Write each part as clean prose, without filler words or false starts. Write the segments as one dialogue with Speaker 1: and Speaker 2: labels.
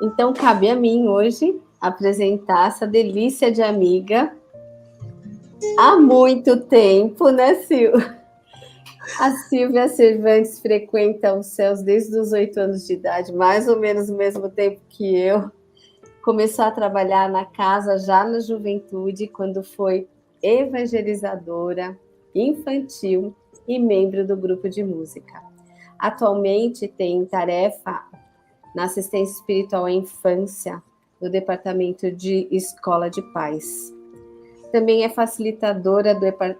Speaker 1: Então, cabe a mim hoje apresentar essa delícia de amiga há muito tempo, né, Sil? A Silvia Cervantes frequenta os céus desde os 8 anos de idade, mais ou menos o mesmo tempo que eu. Começou a trabalhar na casa já na juventude, quando foi evangelizadora infantil e membro do grupo de música. Atualmente tem tarefa na assistência espiritual à infância do Departamento de Escola de Paz. Também é facilitadora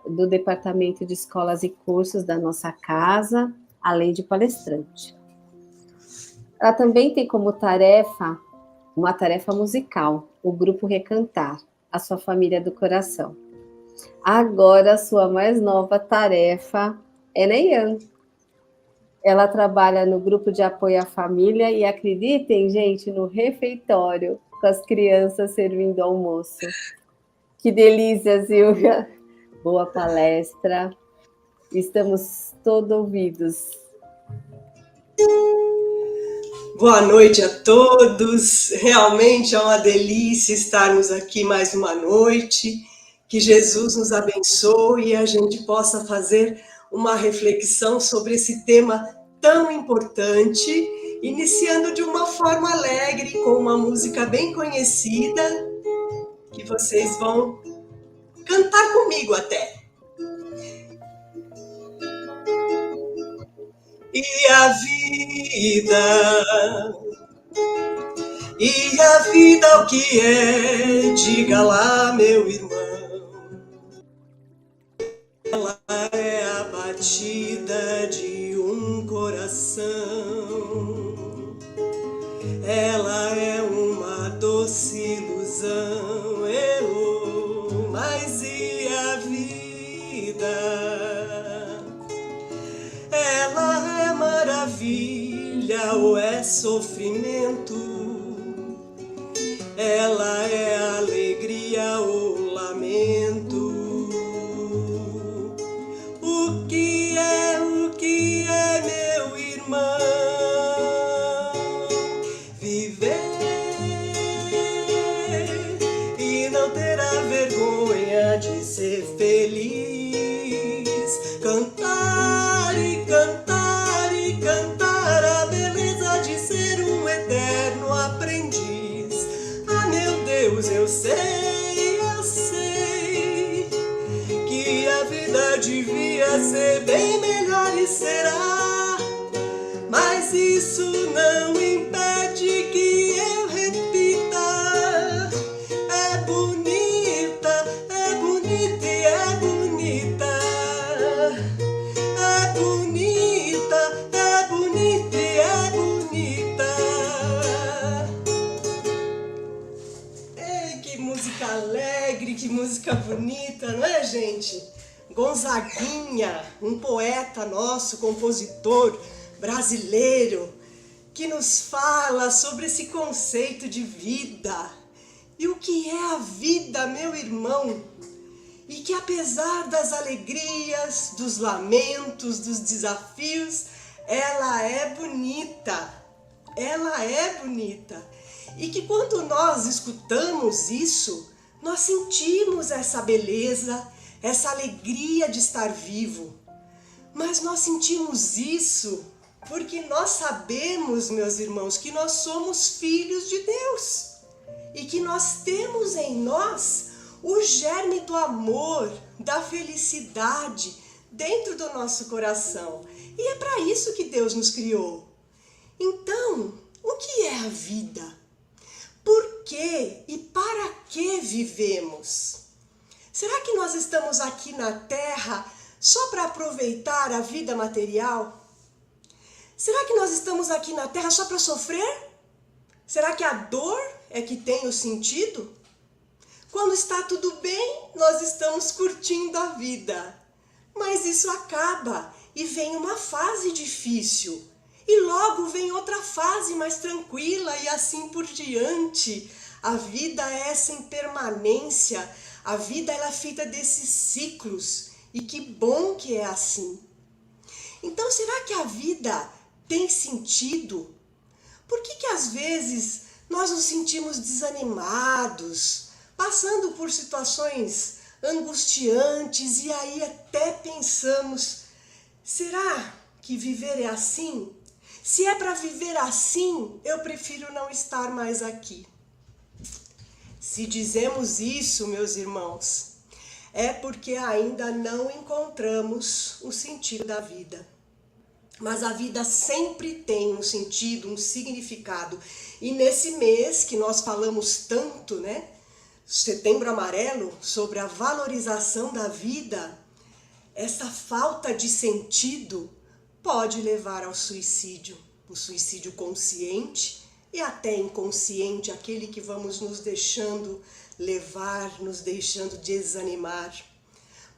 Speaker 1: do Departamento de Escolas e Cursos da nossa casa, além de palestrante. Ela também tem como tarefa uma tarefa musical, o Grupo Recantar, a sua família do coração. Agora, a sua mais nova tarefa é Neyan. Ela trabalha no grupo de apoio à família e, acreditem, gente, no refeitório, com as crianças servindo almoço. Que delícia, Silvia! Boa palestra. Estamos todos ouvidos.
Speaker 2: Boa noite a todos. Realmente é uma delícia estarmos aqui mais uma noite. Que Jesus nos abençoe e a gente possa fazer uma reflexão sobre esse tema tão importante, iniciando de uma forma alegre, com uma música bem conhecida, que vocês vão cantar comigo até. E a vida o que é? Diga lá, meu irmão. Ela é a batida de um coração. Ela é uma doce ilusão. Mas e a vida? Ela é maravilha ou é sofrimento? Ela é alegria ou lamento? O que é, meu irmão? Viver e não terá vergonha de ser feliz. Cantar e cantar e cantar a beleza de ser um eterno aprendiz. Ah, meu Deus, eu sei que a vida devia ser bem melhor e será, mas isso não impede que eu repita. É bonita e é bonita. É bonita e é bonita. Ei, que música alegre, que música bonita, não é, gente? Gonzaguinha, um poeta nosso, compositor brasileiro, que nos fala sobre esse conceito de vida. E o que é a vida, meu irmão? E que apesar das alegrias, dos lamentos, dos desafios, ela é bonita. Ela é bonita. E que quando nós escutamos isso, nós sentimos essa beleza, essa alegria de estar vivo. Mas nós sentimos isso porque nós sabemos, meus irmãos, que nós somos filhos de Deus. E que nós temos em nós o germe do amor, da felicidade dentro do nosso coração. E é para isso que Deus nos criou. Então, o que é a vida? Por que e para que vivemos? Será que nós estamos aqui na Terra só para aproveitar a vida material? Será que nós estamos aqui na Terra só para sofrer? Será que a dor é que tem o sentido? Quando está tudo bem, nós estamos curtindo a vida. Mas isso acaba e vem uma fase difícil. E logo vem outra fase mais tranquila e assim por diante. A vida é essa impermanência. A vida ela é feita desses ciclos. E que bom que é assim. Então, será que a vida tem sentido? Por que às vezes nós nos sentimos desanimados, passando por situações angustiantes e aí até pensamos, será que viver é assim? Se é para viver assim, eu prefiro não estar mais aqui. Se dizemos isso, meus irmãos, é porque ainda não encontramos o sentido da vida. Mas a vida sempre tem um sentido, um significado. E nesse mês que nós falamos tanto, né? Setembro Amarelo, sobre a valorização da vida, essa falta de sentido pode levar ao suicídio. O suicídio consciente e até inconsciente, aquele que vamos nos deixando levar, nos deixando desanimar.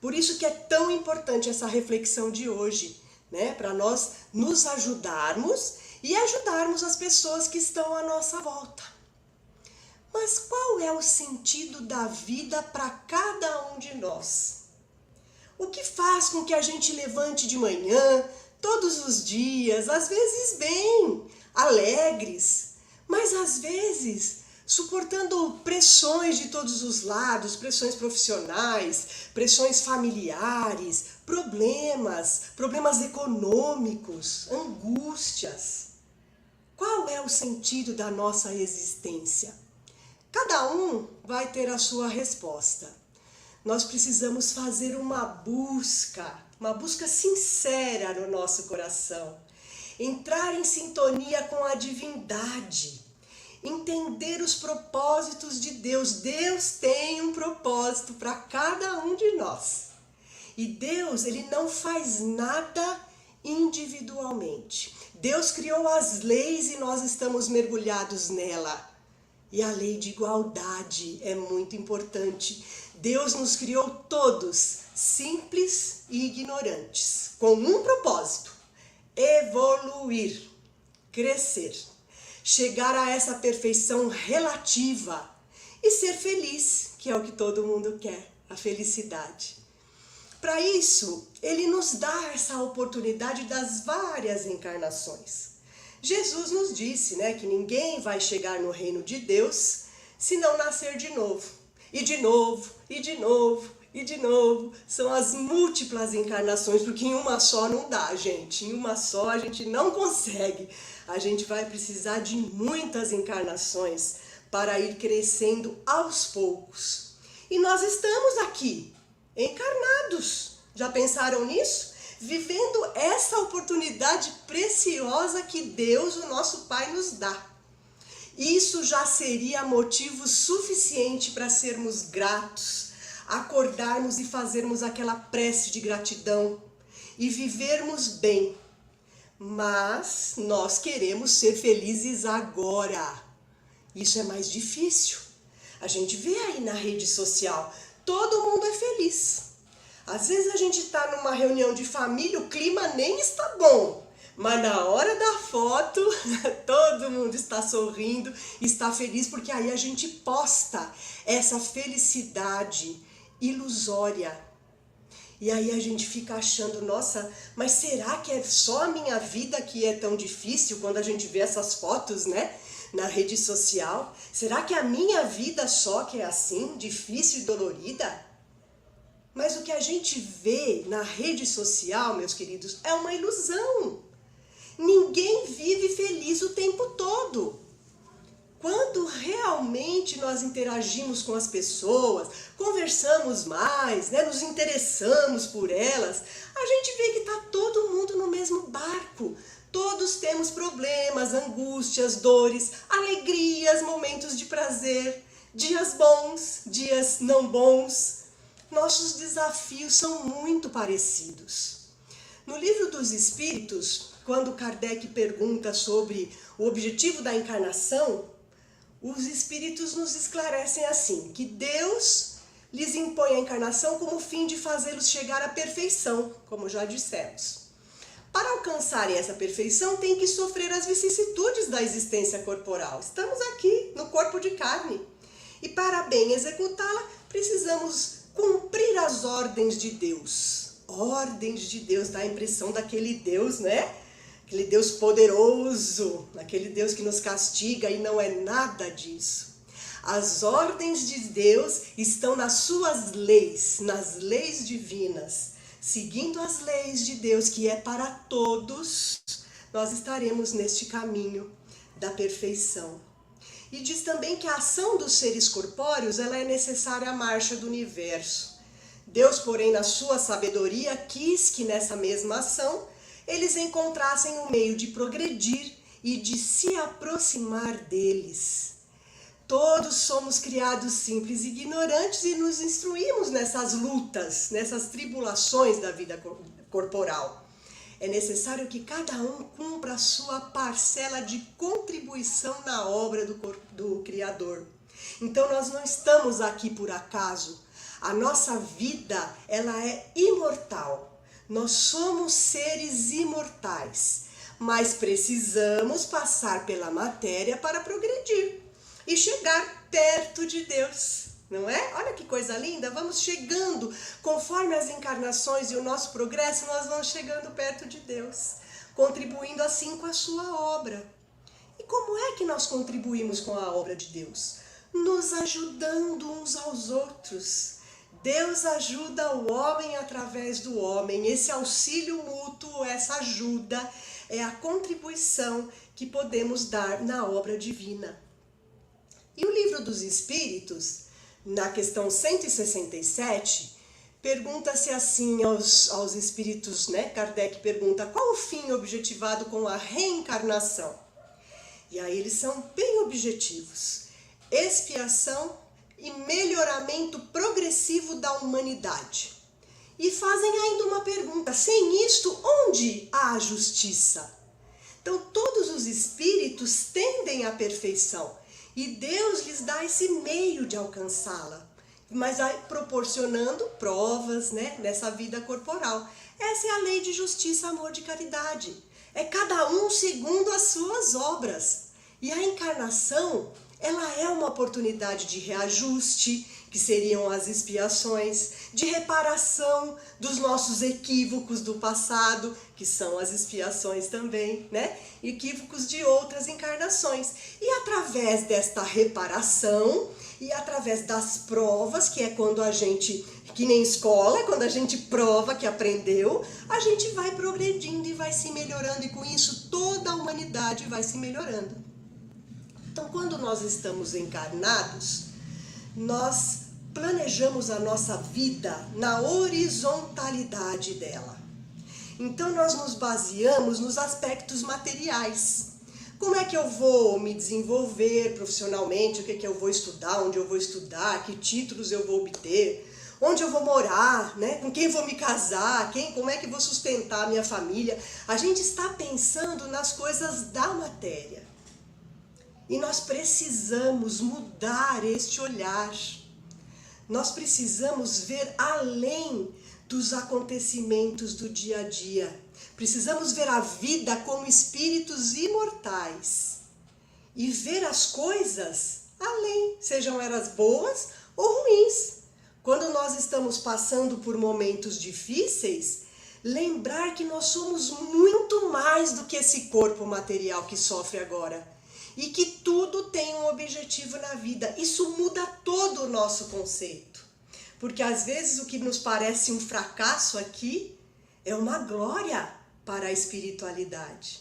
Speaker 2: Por isso que é tão importante essa reflexão de hoje, né? Para nós nos ajudarmos e ajudarmos as pessoas que estão à nossa volta. Mas qual é o sentido da vida para cada um de nós? O que faz com que a gente levante de manhã, todos os dias, às vezes bem, alegres, mas às vezes suportando pressões de todos os lados, pressões profissionais, pressões familiares, problemas econômicos, angústias. Qual é o sentido da nossa existência? Cada um vai ter a sua resposta. Nós precisamos fazer uma busca sincera no nosso coração. Entrar em sintonia com a divindade. Entender os propósitos de Deus. Deus tem um propósito para cada um de nós. E Deus, ele não faz nada individualmente. Deus criou as leis e nós estamos mergulhados nela. E a lei de igualdade é muito importante. Deus nos criou todos, simples e ignorantes, com um propósito: evoluir, crescer, chegar a essa perfeição relativa e ser feliz, que é o que todo mundo quer, a felicidade. Para isso, ele nos dá essa oportunidade das várias encarnações. Jesus nos disse, né, que ninguém vai chegar no reino de Deus se não nascer de novo. E de novo, e de novo, e de novo. São as múltiplas encarnações, porque em uma só não dá, gente. Em uma só a gente não consegue. A gente vai precisar de muitas encarnações para ir crescendo aos poucos. E nós estamos aqui, encarnados. Já pensaram nisso? Vivendo essa oportunidade preciosa que Deus, o nosso Pai, nos dá. Isso já seria motivo suficiente para sermos gratos, acordarmos e fazermos aquela prece de gratidão e vivermos bem. Mas nós queremos ser felizes agora. Isso é mais difícil. A gente vê aí na rede social, todo mundo é feliz. Às vezes a gente está numa reunião de família, o clima nem está bom. Mas na hora da foto, todo mundo está sorrindo, está feliz, porque aí a gente posta essa felicidade ilusória. E aí a gente fica achando, nossa, mas será que é só a minha vida que é tão difícil quando a gente vê essas fotos, né, na rede social? Será que a minha vida só que é assim, difícil e dolorida? Mas o que a gente vê na rede social, meus queridos, é uma ilusão. Ninguém vive feliz o tempo todo. Quando realmente nós interagimos com as pessoas, conversamos mais, né, nos interessamos por elas, a gente vê que está todo mundo no mesmo barco. Todos temos problemas, angústias, dores, alegrias, momentos de prazer, dias bons, dias não bons. Nossos desafios são muito parecidos. No Livro dos Espíritos, quando Kardec pergunta sobre o objetivo da encarnação, os Espíritos nos esclarecem assim, que Deus lhes impõe a encarnação como fim de fazê-los chegar à perfeição, como já dissemos. Para alcançarem essa perfeição, tem que sofrer as vicissitudes da existência corporal. Estamos aqui, no corpo de carne. E para bem executá-la, precisamos cumprir as ordens de Deus. Ordens de Deus, dá a impressão daquele Deus, né? aquele Deus poderoso, aquele Deus que nos castiga, e não é nada disso. As ordens de Deus estão nas suas leis, nas leis divinas. Seguindo as leis de Deus, que é para todos, nós estaremos neste caminho da perfeição. E diz também que a ação dos seres corpóreos, ela é necessária à marcha do universo. Deus, porém, na sua sabedoria, quis que nessa mesma ação eles encontrassem um meio de progredir e de se aproximar deles. Todos somos criados simples e ignorantes e nos instruímos nessas lutas, nessas tribulações da vida corporal. É necessário que cada um cumpra a sua parcela de contribuição na obra do Criador. Então nós não estamos aqui por acaso. A nossa vida, ela é imortal. Nós somos seres imortais, mas precisamos passar pela matéria para progredir e chegar perto de Deus, não é? Olha que coisa linda, vamos chegando, conforme as encarnações e o nosso progresso, nós vamos chegando perto de Deus, contribuindo assim com a sua obra. E como é que nós contribuímos com a obra de Deus? Nos ajudando uns aos outros. Deus ajuda o homem através do homem. Esse auxílio mútuo, essa ajuda, é a contribuição que podemos dar na obra divina. E o Livro dos Espíritos, na questão 167, pergunta-se assim aos espíritos, né? Kardec pergunta, qual o fim objetivado com a reencarnação? E aí eles são bem objetivos. Expiação e melhoramento progressivo da humanidade. E fazem ainda uma pergunta, sem isto, onde há a justiça? Então todos os espíritos tendem à perfeição, e Deus lhes dá esse meio de alcançá-la, mas proporcionando provas, né, nessa vida corporal. Essa é a lei de justiça, amor, de caridade. É cada um segundo as suas obras. E a encarnação, ela é uma oportunidade de reajuste, que seriam as expiações, de reparação dos nossos equívocos do passado, que são as expiações também, né? Equívocos de outras encarnações. E através desta reparação e através das provas, que é quando a gente, que nem escola, é quando a gente prova que aprendeu, a gente vai progredindo e vai se melhorando, e com isso toda a humanidade vai se melhorando. Então, quando nós estamos encarnados, nós planejamos a nossa vida na horizontalidade dela. Então, nós nos baseamos nos aspectos materiais. Como é que eu vou me desenvolver profissionalmente? O que é que eu vou estudar? Onde eu vou estudar? Que títulos eu vou obter? Onde eu vou morar? Né? Com quem vou me casar? Como é que eu vou sustentar a minha família? A gente está pensando nas coisas da matéria. E nós precisamos mudar este olhar. Nós precisamos ver além dos acontecimentos do dia a dia. Precisamos ver a vida como espíritos imortais. E ver as coisas além, sejam elas boas ou ruins. Quando nós estamos passando por momentos difíceis, lembrar que nós somos muito mais do que esse corpo material que sofre agora. E que tudo tem um objetivo na vida. Isso muda todo o nosso conceito. Porque às vezes o que nos parece um fracasso aqui é uma glória para a espiritualidade.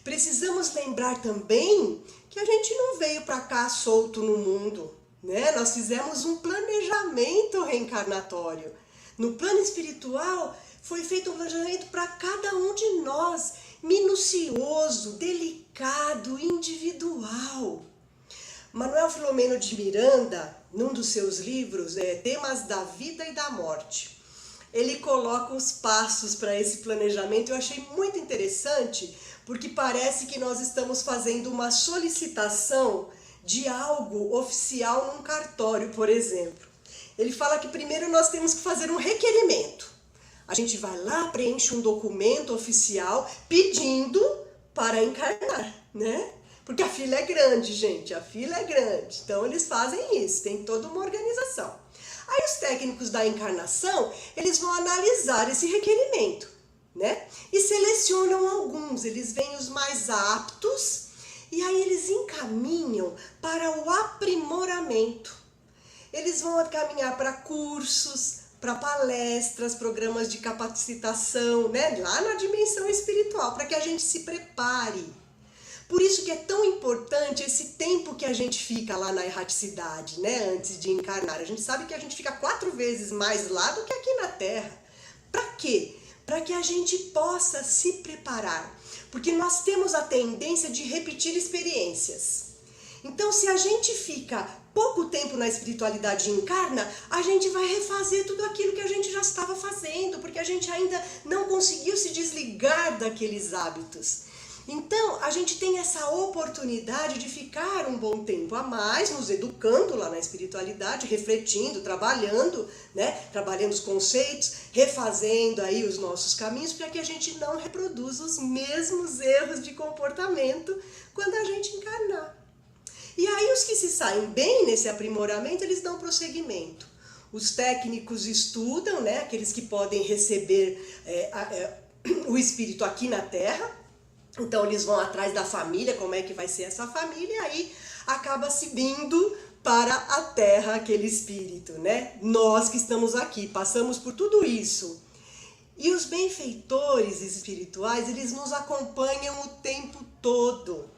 Speaker 2: Precisamos lembrar também que a gente não veio para cá solto no mundo, né? Nós fizemos um planejamento reencarnatório. No plano espiritual foi feito um planejamento para cada um de nós, minucioso, delicado, individual. Manuel Filomeno de Miranda, num dos seus livros, Temas da Vida e da Morte, ele coloca os passos para esse planejamento. Eu achei muito interessante, porque parece que nós estamos fazendo uma solicitação de algo oficial num cartório, por exemplo. Ele fala que primeiro nós temos que fazer um requerimento. A gente vai lá, preenche um documento oficial pedindo para encarnar, né? Porque a fila é grande, gente, a fila é grande. Então eles fazem isso, tem toda uma organização. Aí os técnicos da encarnação, eles vão analisar esse requerimento, né? E selecionam alguns, eles veem os mais aptos e aí eles encaminham para o aprimoramento. Eles vão caminhar para cursos, para palestras, programas de capacitação, né? Lá na dimensão espiritual, para que a gente se prepare. Por isso que é tão importante esse tempo que a gente fica lá na erraticidade, né? Antes de encarnar. A gente sabe que a gente fica 4 vezes mais lá do que aqui na Terra. Para quê? Para que a gente possa se preparar. Porque nós temos a tendência de repetir experiências. Então, se a gente fica pouco tempo na espiritualidade e encarna, a gente vai refazer tudo aquilo que a gente já estava fazendo, porque a gente ainda não conseguiu se desligar daqueles hábitos. Então, a gente tem essa oportunidade de ficar um bom tempo a mais, nos educando lá na espiritualidade, refletindo, trabalhando, né? Trabalhando os conceitos, refazendo aí os nossos caminhos, para que a gente não reproduza os mesmos erros de comportamento quando a gente encarnar. E aí os que se saem bem nesse aprimoramento, eles dão prosseguimento. Os técnicos estudam, né? Aqueles que podem receber o espírito aqui na Terra. Então eles vão atrás da família, como é que vai ser essa família, e aí acaba se vindo para a Terra aquele espírito, né? Nós que estamos aqui, passamos por tudo isso. E os benfeitores espirituais, eles nos acompanham o tempo todo.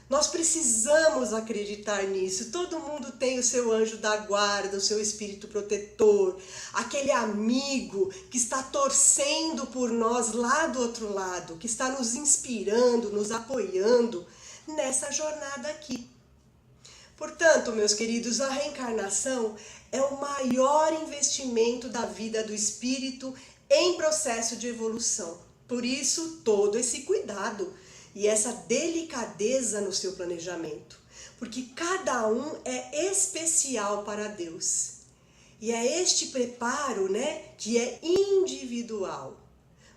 Speaker 2: Nós precisamos acreditar nisso. Todo mundo tem o seu anjo da guarda, o seu espírito protetor, aquele amigo que está torcendo por nós lá do outro lado, que está nos inspirando, nos apoiando nessa jornada aqui. Portanto, meus queridos, a reencarnação é o maior investimento da vida do espírito em processo de evolução. Por isso, todo esse cuidado e essa delicadeza no seu planejamento, porque cada um é especial para Deus. E é este preparo, né, que é individual.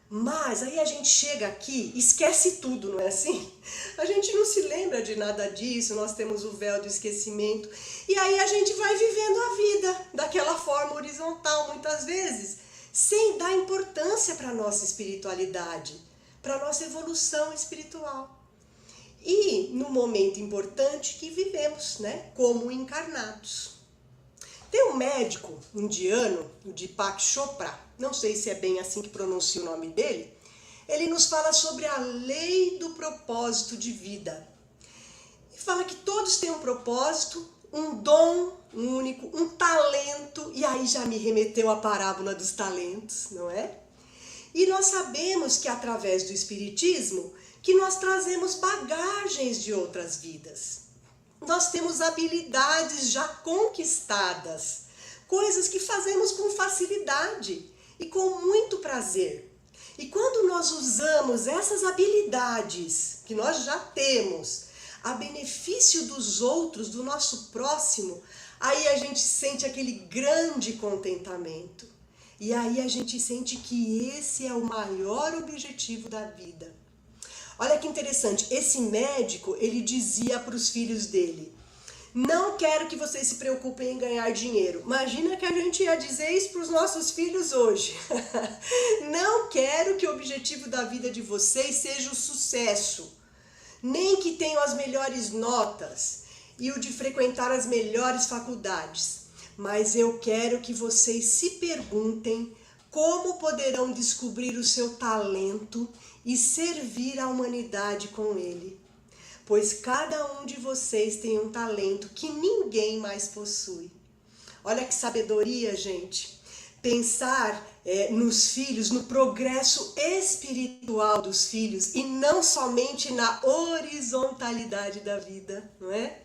Speaker 2: Mas aí a gente chega aqui, esquece tudo, não é assim? A gente não se lembra de nada disso, nós temos o véu do esquecimento. E aí a gente vai vivendo a vida daquela forma horizontal, muitas vezes, sem dar importância para a nossa espiritualidade, para a nossa evolução espiritual. E no momento importante que vivemos, né, como encarnados. Tem um médico indiano, o Deepak Chopra, não sei se é bem assim que pronuncia o nome dele, ele nos fala sobre a lei do propósito de vida. E fala que todos têm um propósito, um dom único, um talento, e aí já me remeteu à parábola dos talentos, não é? E nós sabemos que através do Espiritismo, que nós trazemos bagagens de outras vidas. Nós temos habilidades já conquistadas, coisas que fazemos com facilidade e com muito prazer. E quando nós usamos essas habilidades que nós já temos a benefício dos outros, do nosso próximo, aí a gente sente aquele grande contentamento. E aí a gente sente que esse é o maior objetivo da vida. Olha que interessante, esse médico, ele dizia para os filhos dele: não quero que vocês se preocupem em ganhar dinheiro. Imagina que a gente ia dizer isso para os nossos filhos hoje. Não quero que o objetivo da vida de vocês seja o sucesso, nem que tenham as melhores notas e o de frequentar as melhores faculdades. Mas eu quero que vocês se perguntem como poderão descobrir o seu talento e servir a humanidade com ele. Pois cada um de vocês tem um talento que ninguém mais possui. Olha que sabedoria, gente. Pensar nos filhos, no progresso espiritual dos filhos e não somente na horizontalidade da vida, não é?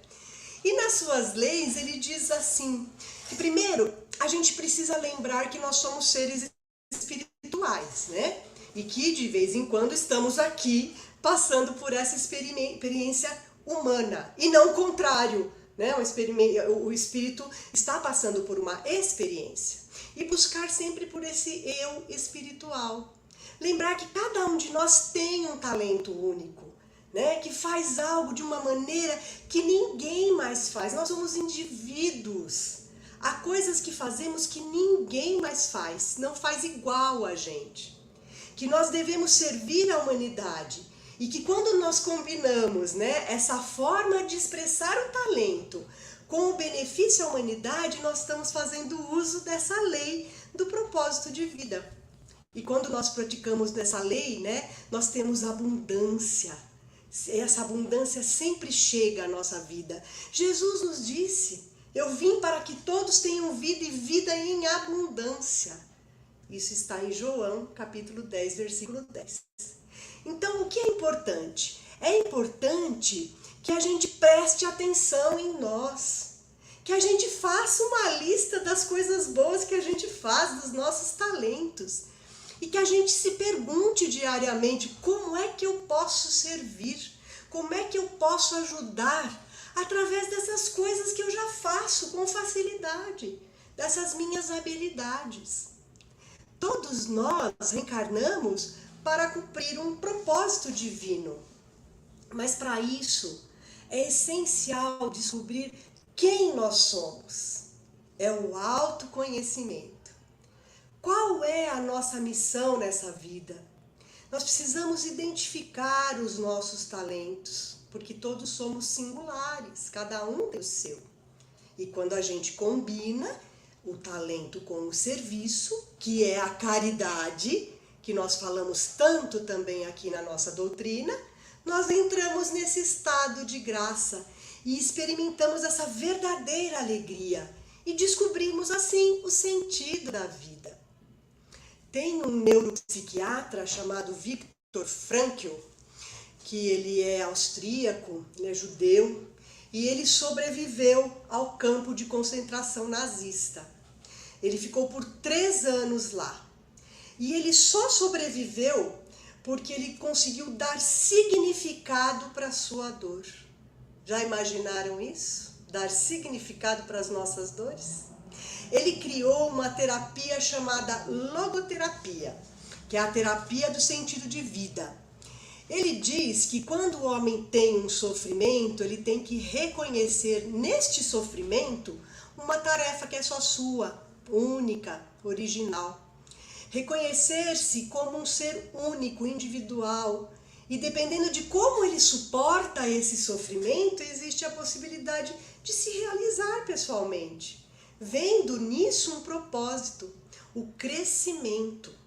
Speaker 2: E nas suas leis ele diz assim, que primeiro a gente precisa lembrar que nós somos seres espirituais, né? E que de vez em quando estamos aqui passando por essa experiência humana e não o contrário, né? O espírito está passando por uma experiência e buscar sempre por esse eu espiritual. Lembrar que cada um de nós tem um talento único, né? Que faz algo de uma maneira que ninguém mais faz. Nós somos indivíduos. Há coisas que fazemos que ninguém mais faz, não faz igual a gente. que nós devemos servir a humanidade e que quando nós combinamos, né, essa forma de expressar o talento com o benefício à humanidade, nós estamos fazendo uso dessa lei do propósito de vida. E quando nós praticamos dessa lei, né, nós temos abundância. Essa abundância sempre chega à nossa vida. Jesus nos disse: eu vim para que todos tenham vida e vida em abundância. Isso está em João, capítulo 10, versículo 10. Então, o que é importante? É importante que a gente preste atenção em nós, que a gente faça uma lista das coisas boas que a gente faz, dos nossos talentos, e que a gente se pergunte diariamente: como é que eu posso servir? Como é que eu posso ajudar através dessas coisas que eu já faço com facilidade, dessas minhas habilidades? Todos nós reencarnamos para cumprir um propósito divino, mas para isso é essencial descobrir quem nós somos. É o autoconhecimento. Qual é a nossa missão nessa vida? Nós precisamos identificar os nossos talentos, porque todos somos singulares, cada um tem o seu. E quando a gente combina o talento com o serviço, que é a caridade, que nós falamos tanto também aqui na nossa doutrina, nós entramos nesse estado de graça e experimentamos essa verdadeira alegria e descobrimos assim o sentido da vida. Tem um neuropsiquiatra chamado Viktor Frankl, que ele é austríaco, ele é judeu, e ele sobreviveu ao campo de concentração nazista. Ele ficou por 3 anos lá. E ele só sobreviveu porque ele conseguiu dar significado para a sua dor. Já imaginaram isso? Dar significado para as nossas dores? Ele criou uma terapia chamada logoterapia, que é a terapia do sentido de vida. Ele diz que quando o homem tem um sofrimento, ele tem que reconhecer neste sofrimento uma tarefa que é só sua, única, original. Reconhecer-se como um ser único, individual. E dependendo de como ele suporta esse sofrimento, existe a possibilidade de se realizar pessoalmente, vendo nisso um propósito, o crescimento.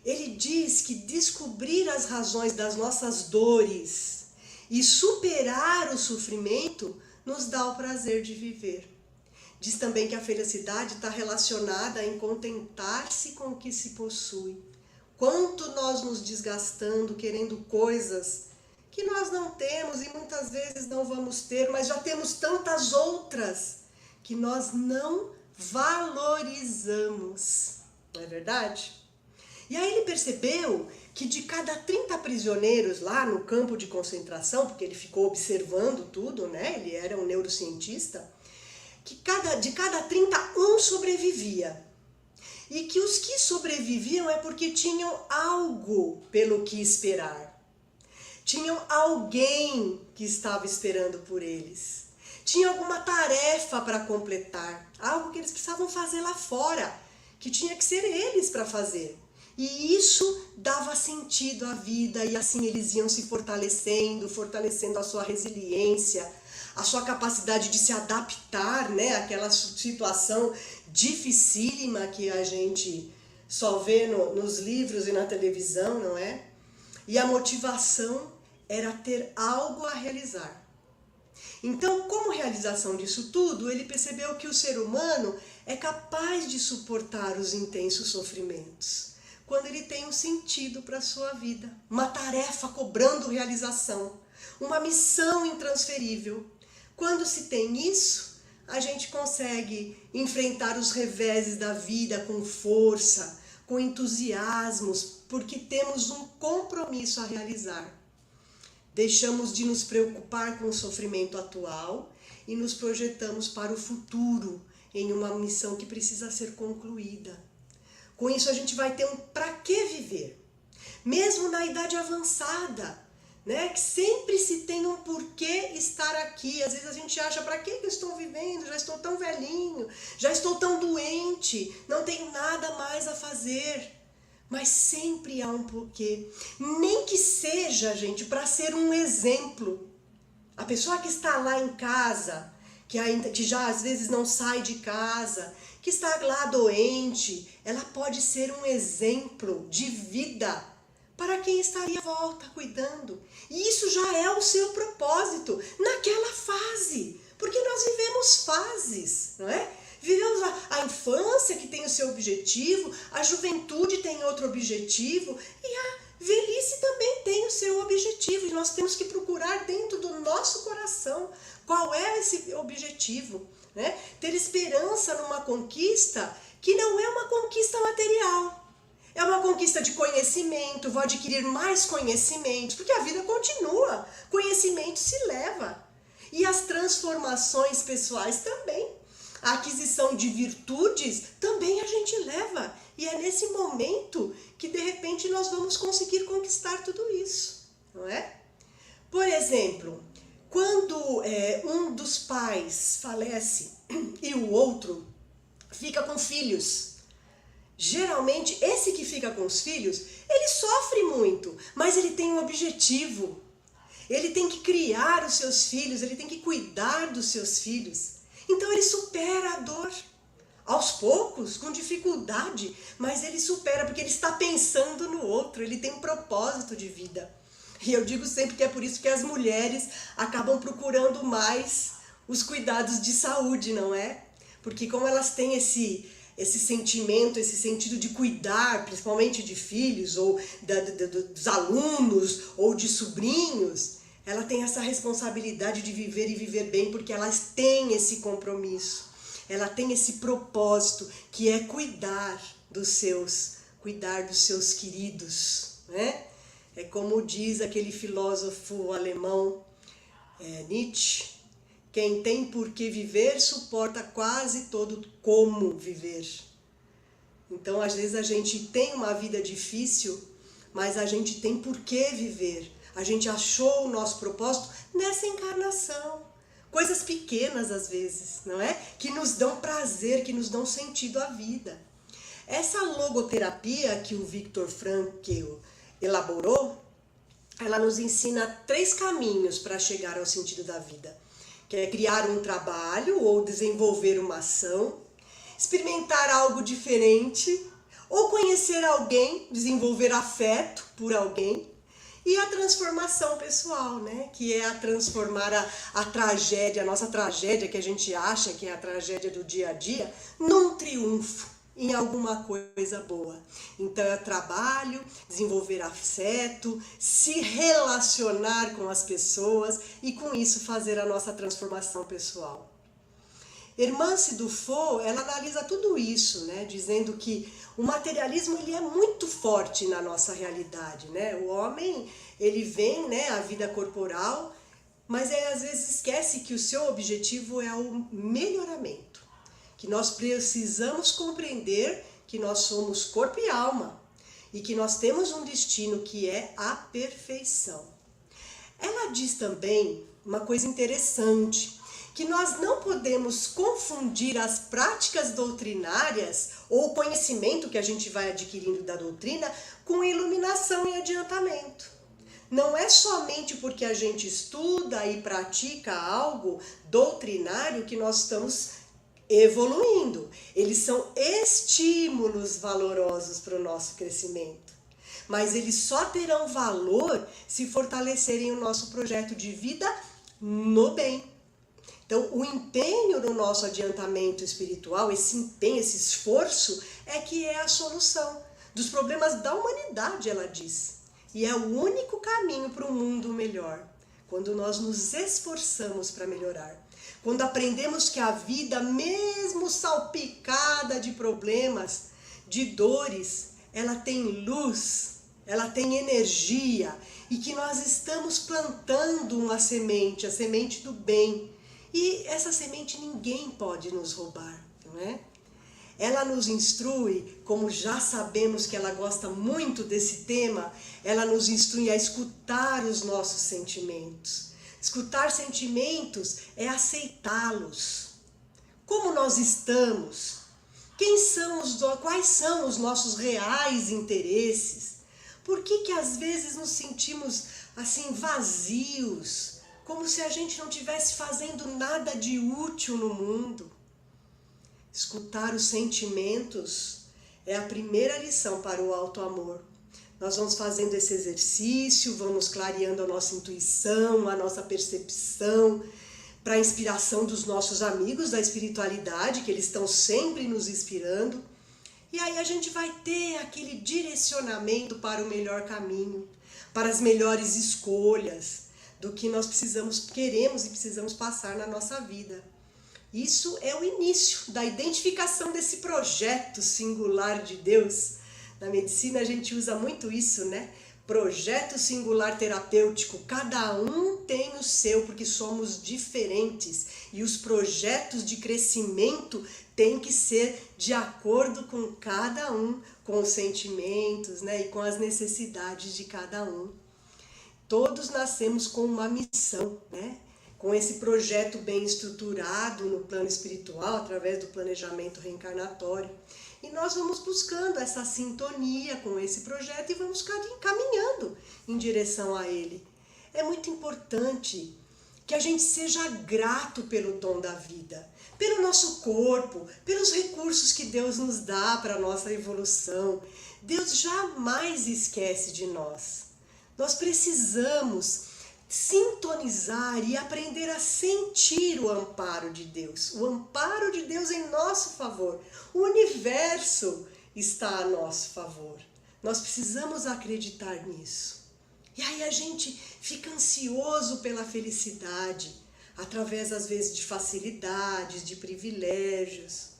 Speaker 2: Ele diz que descobrir as razões das nossas dores e superar o sofrimento nos dá o prazer de viver. Diz também que a felicidade está relacionada em contentar-se com o que se possui. Quanto nós nos desgastando querendo coisas que nós não temos e muitas vezes não vamos ter, mas já temos tantas outras que nós não valorizamos. Não é verdade? E aí ele percebeu que de cada 30 prisioneiros lá no campo de concentração, porque ele ficou observando tudo, né? Ele era um neurocientista, que de cada 30, um sobrevivia. E que os que sobreviviam é porque tinham algo pelo que esperar. Tinham alguém que estava esperando por eles. Tinha alguma tarefa para completar, algo que eles precisavam fazer lá fora, que tinha que ser eles para fazer. E isso dava sentido à vida e assim eles iam se fortalecendo a sua resiliência, a sua capacidade de se adaptar, né, àquela situação dificílima que a gente só vê nos livros e na televisão, não é? E a motivação era ter algo a realizar. Então, como realização disso tudo, ele percebeu que o ser humano é capaz de suportar os intensos sofrimentos, quando ele tem um sentido para a sua vida, uma tarefa cobrando realização, uma missão intransferível. Quando se tem isso, a gente consegue enfrentar os reveses da vida com força, com entusiasmos, porque temos um compromisso a realizar. Deixamos de nos preocupar com o sofrimento atual e nos projetamos para o futuro em uma missão que precisa ser concluída. Com isso a gente vai ter um para que viver. Mesmo na idade avançada, né? Que sempre se tem um porquê estar aqui. Às vezes a gente acha, para que eu estou vivendo? Já estou tão velhinho, já estou tão doente, não tenho nada mais a fazer. mas sempre há um porquê. Nem que seja, gente, para ser um exemplo. A pessoa que está lá em casa, que já às vezes não sai de casa, que está lá doente, ela pode ser um exemplo de vida para quem estaria à volta cuidando. E isso já é o seu propósito naquela fase, porque nós vivemos fases, não é? Vivemos a infância, que tem o seu objetivo, a juventude tem outro objetivo e a velhice também tem o seu objetivo. E nós temos que procurar dentro do nosso coração qual é esse objetivo, né? Ter esperança numa conquista que não é uma conquista material. É uma conquista de conhecimento, vou adquirir mais conhecimentos, porque a vida continua, conhecimento se leva. E as transformações pessoais também. A aquisição de virtudes também a gente leva. E é nesse momento que de repente nós vamos conseguir conquistar tudo isso, não é? Por exemplo, quando um dos pais falece e o outro fica com filhos, geralmente esse que fica com os filhos, ele sofre muito, mas ele tem um objetivo. Ele tem que criar os seus filhos, ele tem que cuidar dos seus filhos. Então ele supera a dor, aos poucos, com dificuldade, mas ele supera porque ele está pensando no outro, ele tem um propósito de vida. E eu digo sempre que é por isso que as mulheres acabam procurando mais os cuidados de saúde, não é? Porque como elas têm esse sentimento, esse sentido de cuidar, principalmente de filhos, ou dos alunos, ou de sobrinhos, ela tem essa responsabilidade de viver e viver bem, porque elas têm esse compromisso, ela tem esse propósito, que é cuidar dos seus queridos, né? É como diz aquele filósofo alemão, Nietzsche, quem tem por que viver suporta quase todo como viver. Então, às vezes a gente tem uma vida difícil, mas a gente tem por que viver. A gente achou o nosso propósito nessa encarnação. Coisas pequenas às vezes, não é? Que nos dão prazer, que nos dão sentido à vida. Essa logoterapia que o Viktor Frankl elaborou, ela nos ensina 3 caminhos para chegar ao sentido da vida. Que é criar um trabalho ou desenvolver uma ação, experimentar algo diferente, ou conhecer alguém, desenvolver afeto por alguém, e a transformação pessoal, né? Que é a transformar a tragédia, a nossa tragédia, que a gente acha que é a tragédia do dia a dia, num triunfo, em alguma coisa boa. Então é trabalho, desenvolver afeto, se relacionar com as pessoas e com isso fazer a nossa transformação pessoal. Hermance Dufault, ela analisa tudo isso, né, dizendo que o materialismo ele é muito forte na nossa realidade, né? O homem, ele vem, né, a vida corporal, mas às vezes esquece que o seu objetivo é o melhoramento, que nós precisamos compreender que nós somos corpo e alma e que nós temos um destino que é a perfeição. Ela diz também uma coisa interessante, que nós não podemos confundir as práticas doutrinárias ou o conhecimento que a gente vai adquirindo da doutrina com iluminação e adiantamento. Não é somente porque a gente estuda e pratica algo doutrinário que nós estamos evoluindo. Eles são estímulos valorosos para o nosso crescimento. Mas eles só terão valor se fortalecerem o nosso projeto de vida no bem. Então, o empenho no nosso adiantamento espiritual, esse empenho, esse esforço, é que é a solução dos problemas da humanidade, ela diz. E é o único caminho para um mundo melhor, quando nós nos esforçamos para melhorar. Quando aprendemos que a vida, mesmo salpicada de problemas, de dores, ela tem luz, ela tem energia, e que nós estamos plantando uma semente, a semente do bem. E essa semente ninguém pode nos roubar, não é? Ela nos instrui, como já sabemos que ela gosta muito desse tema, ela nos instrui a escutar os nossos sentimentos. Escutar sentimentos é aceitá-los. Como nós estamos? Quais são os nossos reais interesses? Por que às vezes nos sentimos assim vazios, como se a gente não estivesse fazendo nada de útil no mundo? Escutar os sentimentos é a primeira lição para o auto-amor. Nós vamos fazendo esse exercício, vamos clareando a nossa intuição, a nossa percepção, para a inspiração dos nossos amigos da espiritualidade, que eles estão sempre nos inspirando. E aí a gente vai ter aquele direcionamento para o melhor caminho, para as melhores escolhas do que nós queremos e precisamos passar na nossa vida. Isso é o início da identificação desse projeto singular de Deus. Na medicina a gente usa muito isso, né? Projeto singular terapêutico, cada um tem o seu, porque somos diferentes. E os projetos de crescimento têm que ser de acordo com cada um, com os sentimentos, né? E com as necessidades de cada um. Todos nascemos com uma missão, né? Com esse projeto bem estruturado no plano espiritual, através do planejamento reencarnatório. E nós vamos buscando essa sintonia com esse projeto e vamos caminhando em direção a ele. É muito importante que a gente seja grato pelo dom da vida, pelo nosso corpo, pelos recursos que Deus nos dá para a nossa evolução. Deus jamais esquece de nós. Nós precisamos sintonizar e aprender a sentir o amparo de Deus. O amparo de Deus em nosso favor. O universo está a nosso favor. Nós precisamos acreditar nisso. E aí a gente fica ansioso pela felicidade, através às vezes de facilidades, de privilégios.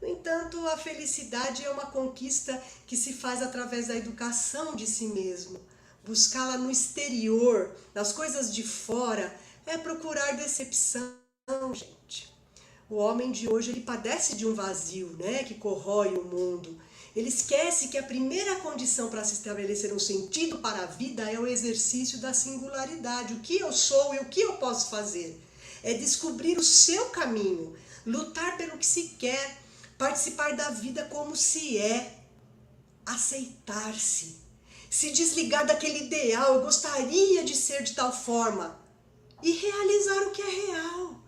Speaker 2: No entanto, a felicidade é uma conquista que se faz através da educação de si mesmo. Buscá-la no exterior, nas coisas de fora, é procurar decepção, gente. O homem de hoje, ele padece de um vazio, né, que corrói o mundo. Ele esquece que a primeira condição para se estabelecer um sentido para a vida é o exercício da singularidade. O que eu sou e o que eu posso fazer? É descobrir o seu caminho, lutar pelo que se quer, participar da vida como se é, aceitar-se. Se desligar daquele ideal, eu gostaria de ser de tal forma, e realizar o que é real.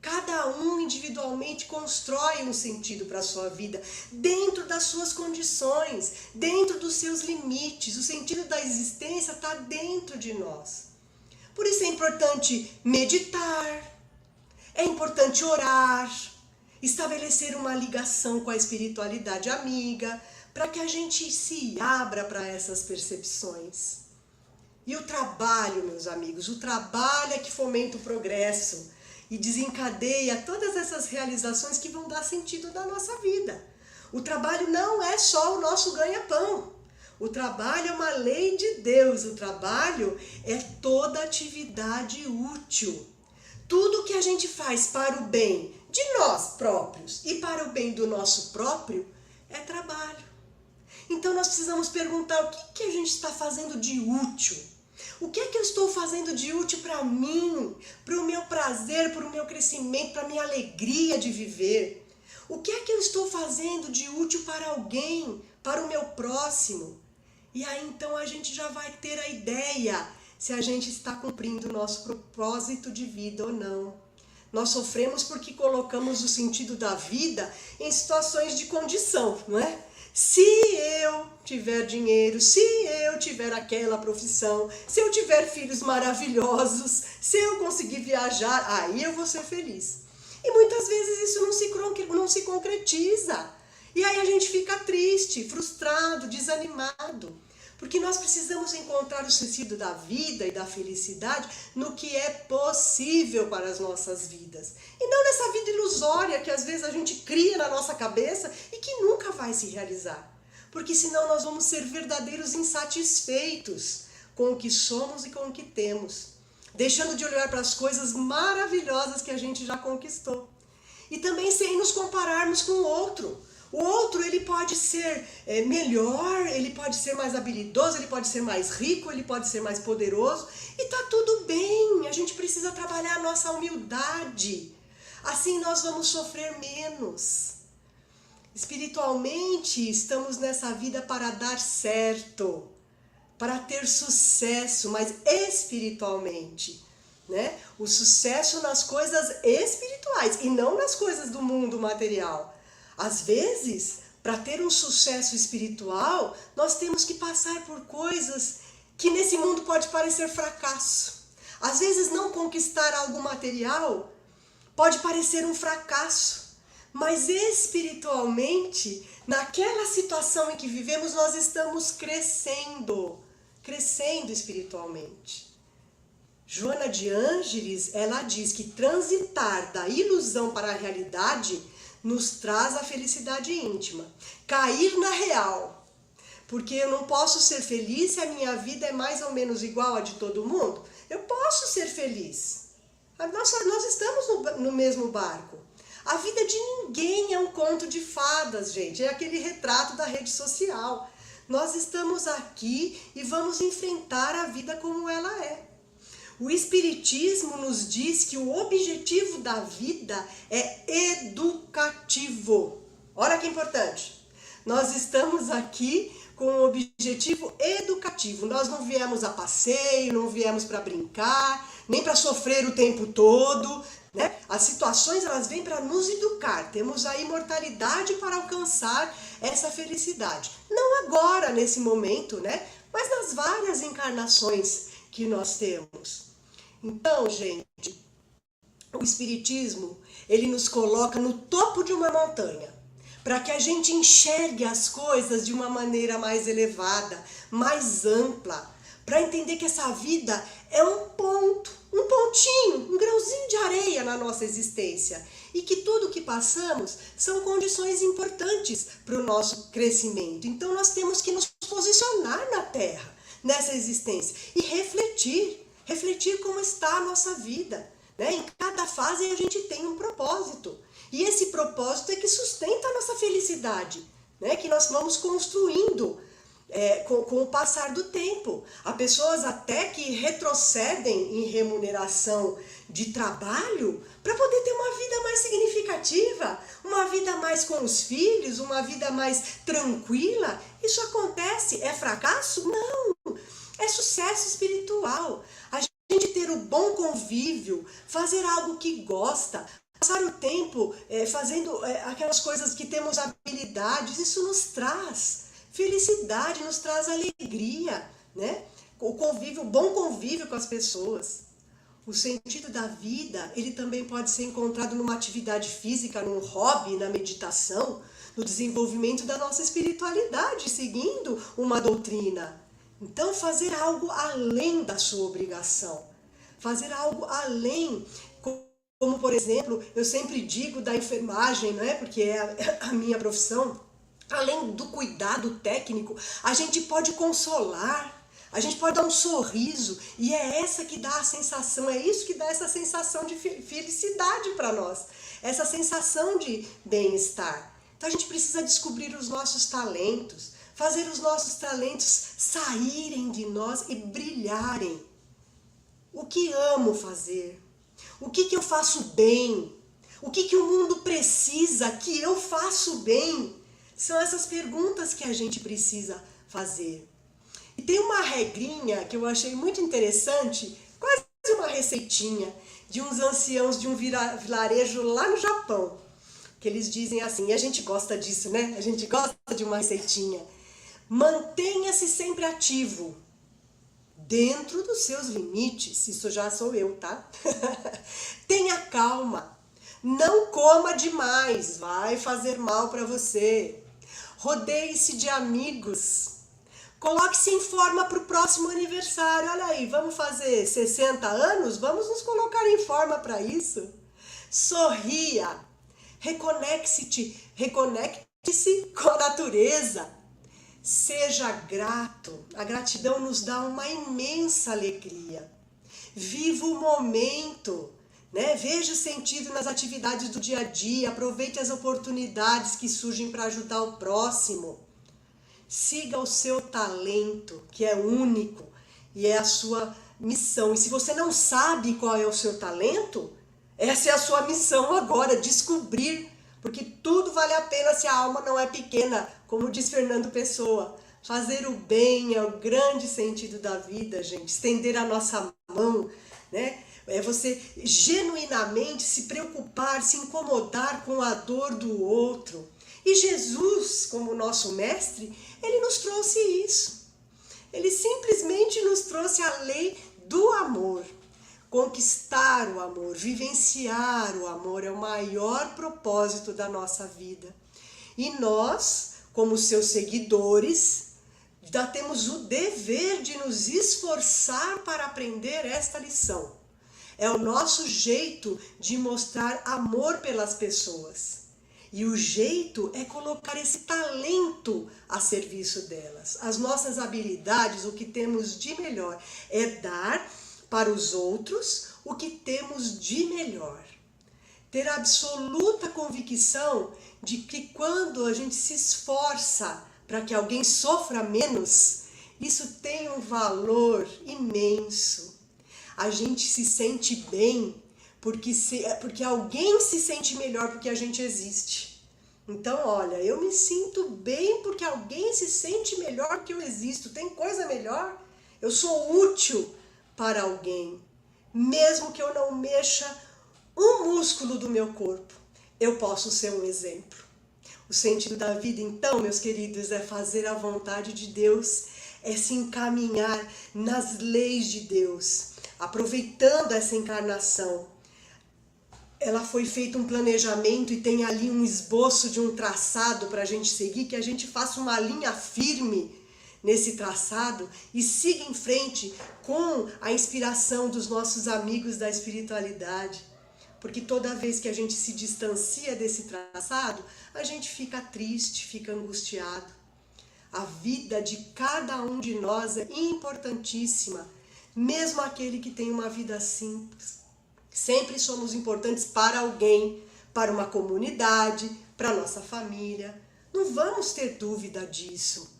Speaker 2: Cada um individualmente constrói um sentido para a sua vida, dentro das suas condições, dentro dos seus limites. O sentido da existência está dentro de nós. Por isso é importante meditar, é importante orar, estabelecer uma ligação com a espiritualidade amiga, para que a gente se abra para essas percepções. E o trabalho, meus amigos, o trabalho é que fomenta o progresso e desencadeia todas essas realizações que vão dar sentido na nossa vida. O trabalho não é só o nosso ganha-pão. O trabalho é uma lei de Deus. O trabalho é toda atividade útil. Tudo que a gente faz para o bem de nós próprios e para o bem do nosso próprio é trabalho. Então nós precisamos perguntar o que a gente está fazendo de útil. O que é que eu estou fazendo de útil para mim, para o meu prazer, para o meu crescimento, para a minha alegria de viver? O que é que eu estou fazendo de útil para alguém, para o meu próximo? E aí então a gente já vai ter a ideia se a gente está cumprindo o nosso propósito de vida ou não. Nós sofremos porque colocamos o sentido da vida em situações de condição, não é? Se eu tiver dinheiro, se eu tiver aquela profissão, se eu tiver filhos maravilhosos, se eu conseguir viajar, aí eu vou ser feliz. E muitas vezes isso não se concretiza. E aí a gente fica triste, frustrado, desanimado. Porque nós precisamos encontrar o sentido da vida e da felicidade no que é possível para as nossas vidas. E não nessa vida ilusória que às vezes a gente cria na nossa cabeça e que nunca vai se realizar. Porque senão nós vamos ser verdadeiros insatisfeitos com o que somos e com o que temos. Deixando de olhar para as coisas maravilhosas que a gente já conquistou. E também sem nos compararmos com o outro. O outro, ele pode ser melhor, ele pode ser mais habilidoso, ele pode ser mais rico, ele pode ser mais poderoso. E tá tudo bem, a gente precisa trabalhar a nossa humildade. Assim nós vamos sofrer menos. Espiritualmente, estamos nessa vida para dar certo, para ter sucesso, mas espiritualmente, né? O sucesso nas coisas espirituais e não nas coisas do mundo material. Às vezes, para ter um sucesso espiritual, nós temos que passar por coisas que nesse mundo pode parecer fracasso. Às vezes, não conquistar algo material pode parecer um fracasso, mas espiritualmente, naquela situação em que vivemos, nós estamos crescendo espiritualmente. Joana de Ângeles, ela diz que transitar da ilusão para a realidade nos traz a felicidade íntima. Cair na real, porque eu não posso ser feliz se a minha vida é mais ou menos igual a de todo mundo. Eu posso ser feliz. Nós estamos no mesmo barco. A vida de ninguém é um conto de fadas, gente. É aquele retrato da rede social. Nós estamos aqui e vamos enfrentar a vida como ela é. O Espiritismo nos diz que o objetivo da vida é educativo. Olha que importante. Nós estamos aqui com um objetivo educativo. Nós não viemos a passeio, não viemos para brincar, nem para sofrer o tempo todo, né? As situações, elas vêm para nos educar. Temos a imortalidade para alcançar essa felicidade. Não agora, nesse momento, né? Mas nas várias encarnações que nós temos. Então, gente, o Espiritismo, ele nos coloca no topo de uma montanha, para que a gente enxergue as coisas de uma maneira mais elevada, mais ampla, para entender que essa vida é um ponto, um pontinho, um grãozinho de areia na nossa existência, e que tudo que passamos são condições importantes para o nosso crescimento. Então nós temos que nos posicionar na Terra, nessa existência, e refletir como está a nossa vida, né? Em cada fase a gente tem um propósito. E esse propósito é que sustenta a nossa felicidade, né? Que nós vamos construindo com o passar do tempo. Há pessoas até que retrocedem em remuneração de trabalho para poder ter uma vida mais significativa, uma vida mais com os filhos, uma vida mais tranquila. Isso acontece. É fracasso? Não! É sucesso espiritual. A gente ter o bom convívio, fazer algo que gosta, passar o tempo fazendo aquelas coisas que temos habilidades, isso nos traz felicidade, nos traz alegria, né? O convívio, o bom convívio com as pessoas. O sentido da vida, ele também pode ser encontrado numa atividade física, num hobby, na meditação, no desenvolvimento da nossa espiritualidade, seguindo uma doutrina. Então, fazer algo além da sua obrigação, fazer algo além, como por exemplo, eu sempre digo da enfermagem, né? Porque é a minha profissão, além do cuidado técnico, a gente pode consolar, a gente pode dar um sorriso, e é essa que dá a sensação, é isso que dá essa sensação de felicidade para nós, essa sensação de bem-estar. Então a gente precisa descobrir os nossos talentos, fazer os nossos talentos saírem de nós e brilharem. O que amo fazer? O que eu faço bem? O que o mundo precisa que eu faço bem? São essas perguntas que a gente precisa fazer. E tem uma regrinha que eu achei muito interessante, quase uma receitinha, de uns anciãos de um vilarejo lá no Japão, que eles dizem assim, e a gente gosta disso, né? A gente gosta de uma receitinha. Mantenha-se sempre ativo, dentro dos seus limites. Isso já sou eu, tá? Tenha calma, não coma demais, vai fazer mal para você. Rodeie-se de amigos, coloque-se em forma para o próximo aniversário. Olha aí, vamos fazer 60 anos? Vamos nos colocar em forma para isso. Sorria, reconecte-se com a natureza. Seja grato, a gratidão nos dá uma imensa alegria. Viva o momento, né? Veja o sentido nas atividades do dia a dia, aproveite as oportunidades que surgem para ajudar o próximo. Siga o seu talento, que é único e é a sua missão. E se você não sabe qual é o seu talento, essa é a sua missão agora, descobrir Porque tudo vale a pena se a alma não é pequena, como diz Fernando Pessoa. Fazer o bem é o grande sentido da vida, gente. Estender a nossa mão, né? É você genuinamente se preocupar, se incomodar com a dor do outro. E Jesus, como nosso mestre, ele nos trouxe isso. Ele simplesmente nos trouxe a lei do amor. Conquistar o amor, vivenciar o amor é o maior propósito da nossa vida. E nós, como seus seguidores, já temos o dever de nos esforçar para aprender esta lição. É o nosso jeito de mostrar amor pelas pessoas. E o jeito é colocar esse talento a serviço delas. As nossas habilidades, o que temos de melhor, é dar para os outros o que temos de melhor. Ter a absoluta convicção de que quando a gente se esforça para que alguém sofra menos, isso tem um valor imenso. A gente se sente bem porque alguém se sente melhor porque a gente existe. Então, olha, eu me sinto bem porque alguém se sente melhor porque eu existo. Tem coisa melhor? Eu sou útil para alguém, mesmo que eu não mexa um músculo do meu corpo. Eu posso ser um exemplo. O sentido da vida, então, meus queridos, é fazer a vontade de Deus, é se encaminhar nas leis de Deus, aproveitando essa encarnação. Ela foi feito um planejamento e tem ali um esboço de um traçado para a gente seguir, que a gente faça uma linha firme nesse traçado e siga em frente com a inspiração dos nossos amigos da espiritualidade. Porque toda vez que a gente se distancia desse traçado, a gente fica triste, fica angustiado. A vida de cada um de nós é importantíssima, mesmo aquele que tem uma vida simples. Sempre somos importantes para alguém, para uma comunidade, para a nossa família. Não vamos ter dúvida disso.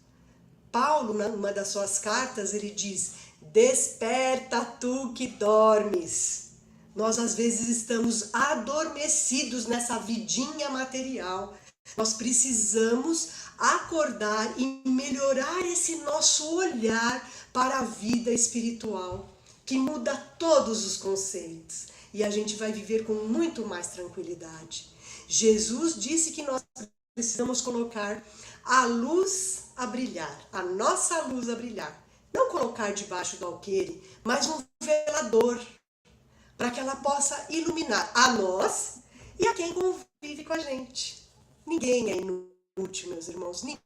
Speaker 2: Paulo, numa das suas cartas, ele diz: desperta tu que dormes. Nós às vezes estamos adormecidos nessa vidinha material. Nós precisamos acordar e melhorar esse nosso olhar para a vida espiritual, que muda todos os conceitos. E a gente vai viver com muito mais tranquilidade. Jesus disse que nós precisamos colocar a luz a brilhar, a nossa luz a brilhar. Não colocar debaixo do alqueire, mas um velador, para que ela possa iluminar a nós e a quem convive com a gente. Ninguém é inútil, meus irmãos. Ninguém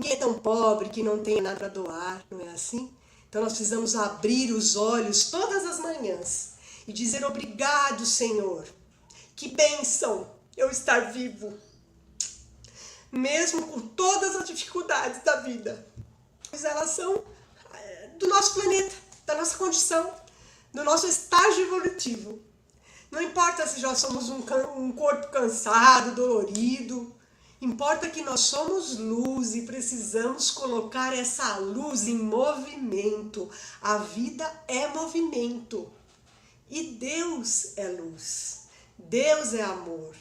Speaker 2: é tão pobre que não tenha nada para doar, não é assim? Então nós precisamos abrir os olhos todas as manhãs e dizer: obrigado, Senhor. Que bênção eu estar vivo, mesmo com todas as dificuldades da vida. Pois elas são do nosso planeta, da nossa condição, do nosso estágio evolutivo. Não importa se já somos um corpo cansado, dolorido. Importa que nós somos luz e precisamos colocar essa luz em movimento. A vida é movimento. E Deus é luz. Deus é amor.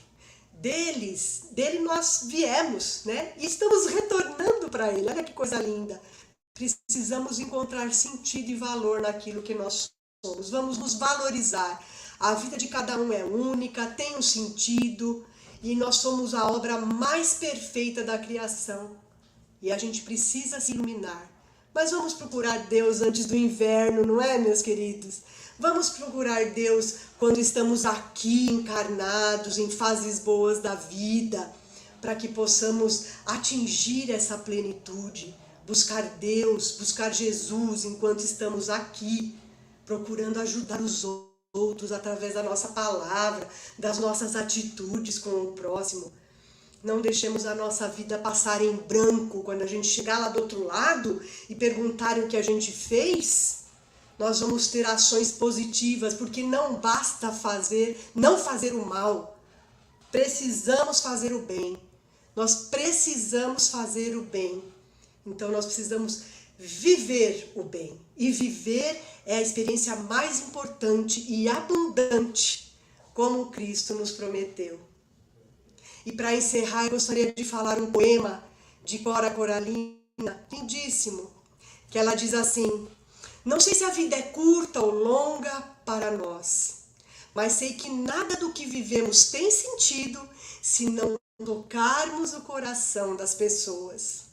Speaker 2: Dele nós viemos, né? E estamos retornando para Ele. Olha que coisa linda. Precisamos encontrar sentido e valor naquilo que nós somos. Vamos nos valorizar. A vida de cada um é única, tem um sentido. E nós somos a obra mais perfeita da criação. E a gente precisa se iluminar. Mas vamos procurar Deus antes do inverno, não é, meus queridos? Vamos procurar Deus quando estamos aqui encarnados, em fases boas da vida, para que possamos atingir essa plenitude. Buscar Deus, buscar Jesus enquanto estamos aqui, procurando ajudar os outros através da nossa palavra, das nossas atitudes com o próximo. Não deixemos a nossa vida passar em branco. Quando a gente chegar lá do outro lado e perguntarem o que a gente fez, nós vamos ter ações positivas, porque não basta não fazer o mal. Precisamos fazer o bem. Nós precisamos fazer o bem. Então nós precisamos viver o bem. E viver é a experiência mais importante e abundante como Cristo nos prometeu. E para encerrar, eu gostaria de falar um poema de Cora Coralina, lindíssimo, que ela diz assim: não sei se a vida é curta ou longa para nós, mas sei que nada do que vivemos tem sentido se não tocarmos o coração das pessoas.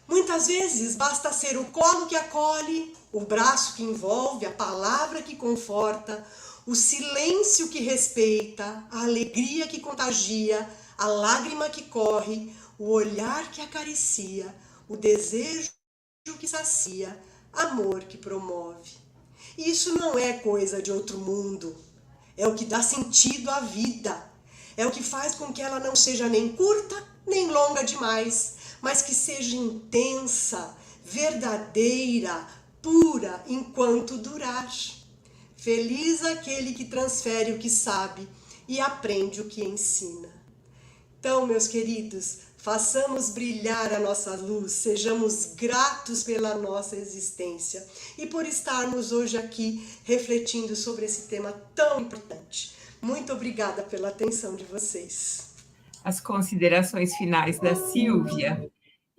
Speaker 2: Muitas vezes basta ser o colo que acolhe, o braço que envolve, a palavra que conforta, o silêncio que respeita, a alegria que contagia, a lágrima que corre, o olhar que acaricia, o desejo que sacia, amor que promove. E isso não é coisa de outro mundo, é o que dá sentido à vida, é o que faz com que ela não seja nem curta nem longa demais, mas que seja intensa, verdadeira, pura enquanto durar. Feliz aquele que transfere o que sabe e aprende o que ensina. Então, meus queridos, façamos brilhar a nossa luz, sejamos gratos pela nossa existência e por estarmos hoje aqui refletindo sobre esse tema tão importante. Muito obrigada pela atenção de vocês.
Speaker 3: As considerações finais da Silvia.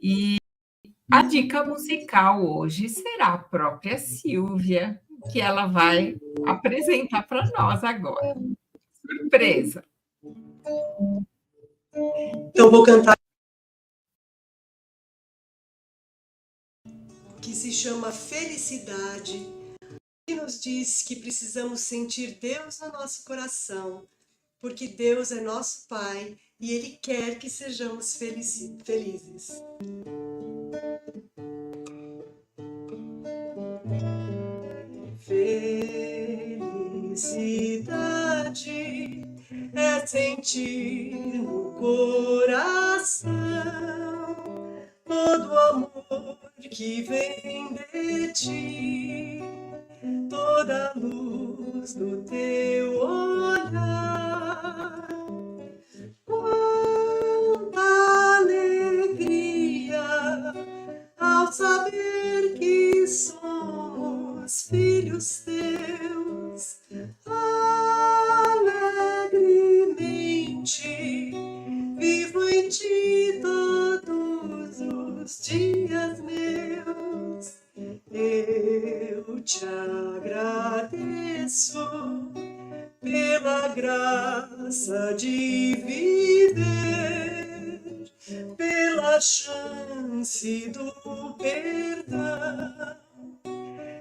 Speaker 3: E a dica musical hoje será a própria Silvia, que ela vai apresentar para nós agora. Surpresa!
Speaker 2: Então vou cantar que se chama Felicidade, que nos diz que precisamos sentir Deus no nosso coração, porque Deus é nosso Pai e Ele quer que sejamos felizes. Felicidade é sentir no coração todo o amor que vem de ti, toda a luz do teu olhar. Quanta alegria ao saber que somos filhos teus, alegremente vivo em ti todos os dias meus. Eu te agradeço pela graça de viver, pela chance do perdão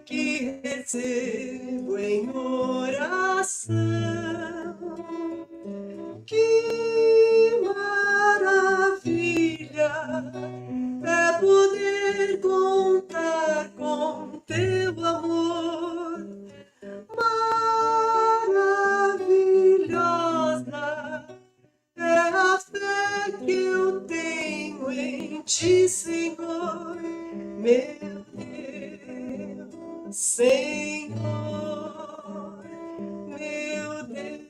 Speaker 2: que recebo em oração. Que maravilha é poder contar com teu amor. Maravilhosa é a fé que eu tenho em ti, Senhor, meu Deus, Senhor, meu Deus.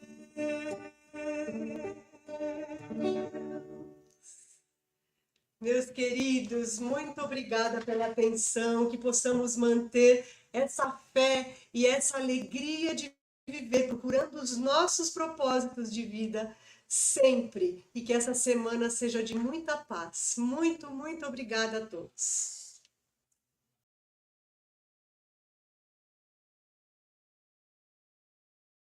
Speaker 2: Meus queridos, muito obrigada pela atenção, que possamos manter essa fé e essa alegria de viver procurando os nossos propósitos de vida sempre, e que essa semana seja de muita paz. Muito, muito obrigada a todos.